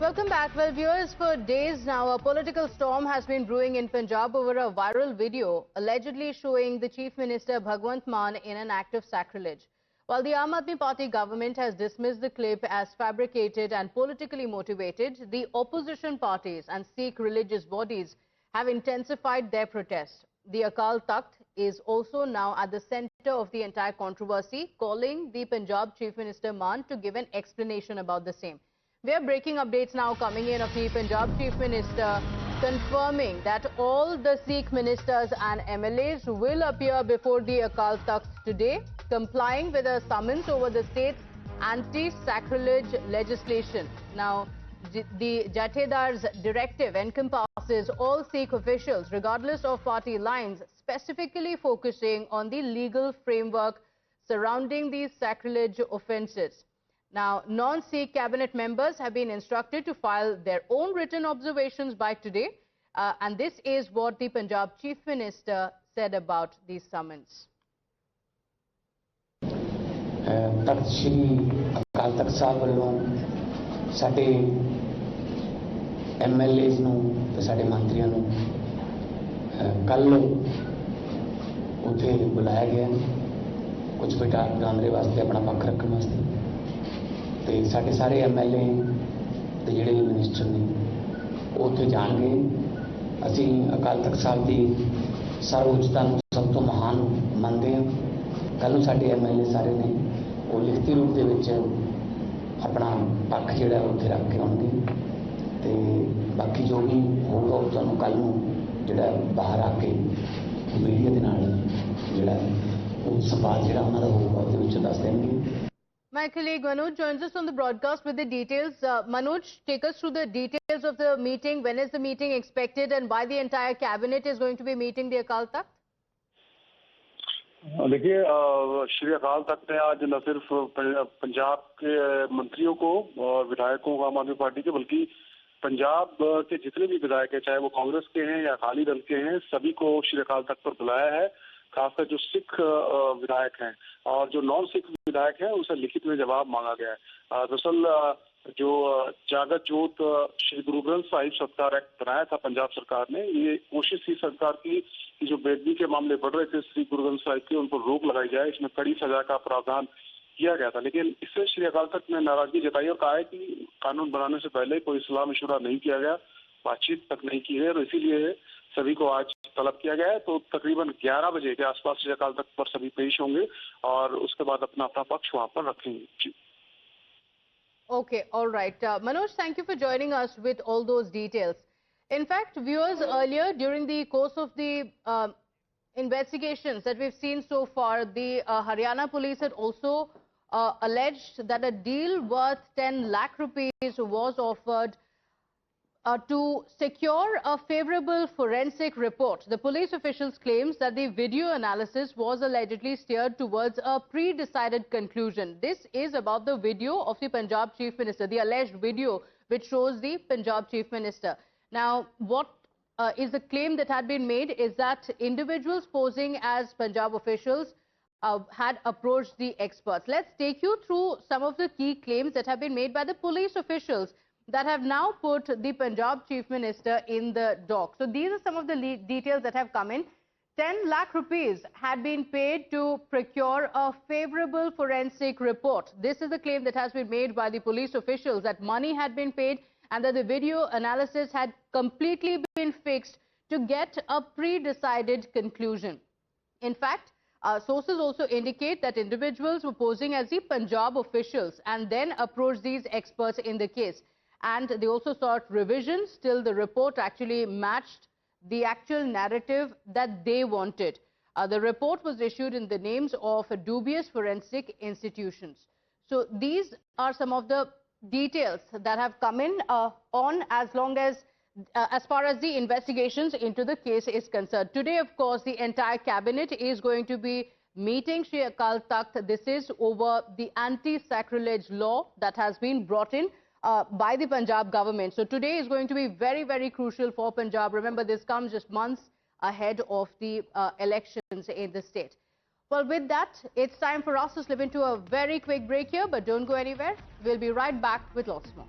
Welcome back. Well, viewers, for days now, a political storm has been brewing in Punjab over a viral video allegedly showing the Chief Minister Bhagwant Mann in an act of sacrilege. While the Aam Aadmi Party government has dismissed the clip as fabricated and politically motivated, the opposition parties and Sikh religious bodies have intensified their protest. The Akal Takht is also now at the centre of the entire controversy, calling the Punjab Chief Minister Mann to give an explanation about the same. We are breaking updates now coming in of the Punjab Chief Minister confirming that all the Sikh ministers and MLAs will appear before the Akal Takht today, complying with a summons over the state's anti-sacrilege legislation. Now, the Jathedar's directive encompasses all Sikh officials, regardless of party lines, specifically focusing on the legal framework surrounding these sacrilege offences. Now, non-Sikh cabinet members have been instructed to file their own written observations by today, and this is what the Punjab Chief Minister said about these summons. तख्त श्री अकाल तख्त साहब वालों साडे MLAs नूं ते साडे मंत्रियों नूं कल उत्थे बुलाया गया कुछ बेटा कैमरे वास्ते अपना पक्ष रखने वास्ते ते साडे सारे MLA ते जिहड़े मिनिस्टर ने उत्थे जाणगे। असीं अकाल तख्त साहब की सर्वोच्चता नूं सब तो महान मनदे हां। कल नूं साडे MLA सारे ने वो लिखती रूप दे विच अपना पक्ष जिहड़ा उत्थे रख के आउणगे ते बाकी जो भी होगा वो तुहानूं कल नूं जिहड़ा बाहर आके मीडिया दे नाल जिहड़ा वो संवाद जिहड़ा उन्हां दा होगा उहदे विच दस देणगे। My colleague Manoj joins us on the broadcast with the details. Manoj, take us through the details of the meeting. When is the meeting expected and why the entire cabinet is going to be meeting the Akal Takht? देखिए, श्री अकाल तख्त ने आज न सिर्फ पंजाब के मंत्रियों को और विधायकों को आम आदमी पार्टी के, बल्कि पंजाब के जितने भी विधायक हैं, चाहे वो कांग्रेस के हैं या अकाली दल के हैं, सभी को श्री अकाल तख्त पर बुलाया है। खासकर जो सिख विधायक हैं और जो नॉन सिख विधायक हैं उसे लिखित में जवाब मांगा गया है। दरअसल जो जागत जोत श्री गुरु ग्रंथ साहिब सत्कार एक्ट बनाया था पंजाब सरकार ने, ये कोशिश थी सरकार की कि जो बेदबी के मामले बढ़ रहे थे श्री गुरु ग्रंथ साहिब के, उन पर रोक लगाई जाए। इसमें कड़ी सजा का प्रावधान किया गया था, लेकिन इससे श्री अकाल तख्त ने नाराजगी जताई और कहा है कि कानून बनाने से पहले कोई सलाह मशवरा नहीं किया गया, बातचीत तक नहीं की है और इसीलिए सभी को आज तलब किया गया है। तो तकरीबन 11 बजे के आसपास श्री अकाल तख्त पर सभी पेश होंगे और उसके बाद अपना अपना पक्ष वहां पर रखेंगे। Okay, all right. Manoj, thank you for joining us with all those details. In fact, viewers, earlier during the course of the investigations that we've seen so far, the Haryana police had also alleged that a deal worth 10 lakh rupees was offered to secure a favorable forensic report. The police officials claims that the video analysis was allegedly steered towards a pre-decided conclusion. This is about the video of the Punjab Chief Minister, the alleged video which shows the Punjab Chief Minister. Now, what is the claim that had been made is that individuals posing as Punjab officials had approached the experts. Let's take you through some of the key claims that have been made by the police officials that have now put the Punjab Chief Minister in the dock. So these are some of the details that have come in. 10 lakh rupees had been paid to procure a favorable forensic report. This is the claim that has been made by the police officials, that money had been paid and that the video analysis had completely been fixed to get a pre-decided conclusion. In fact, sources also indicate that individuals were posing as the Punjab officials and then approached these experts in the case. And they also sought revisions till the report actually matched the actual narrative that they wanted. The report was issued in the names of dubious forensic institutions. So these are some of the details that have come in as far as the investigations into the case is concerned. Today, of course, the entire cabinet is going to be meeting Shri Akal Takht. This is over the anti-sacrilege law that has been brought in by the Punjab government. So today is going to be very, very crucial for Punjab. Remember, this comes just months ahead of the elections in the state. Well, with that, it's time for us to slip into a very quick break here, but don't go anywhere. We'll be right back with lots more.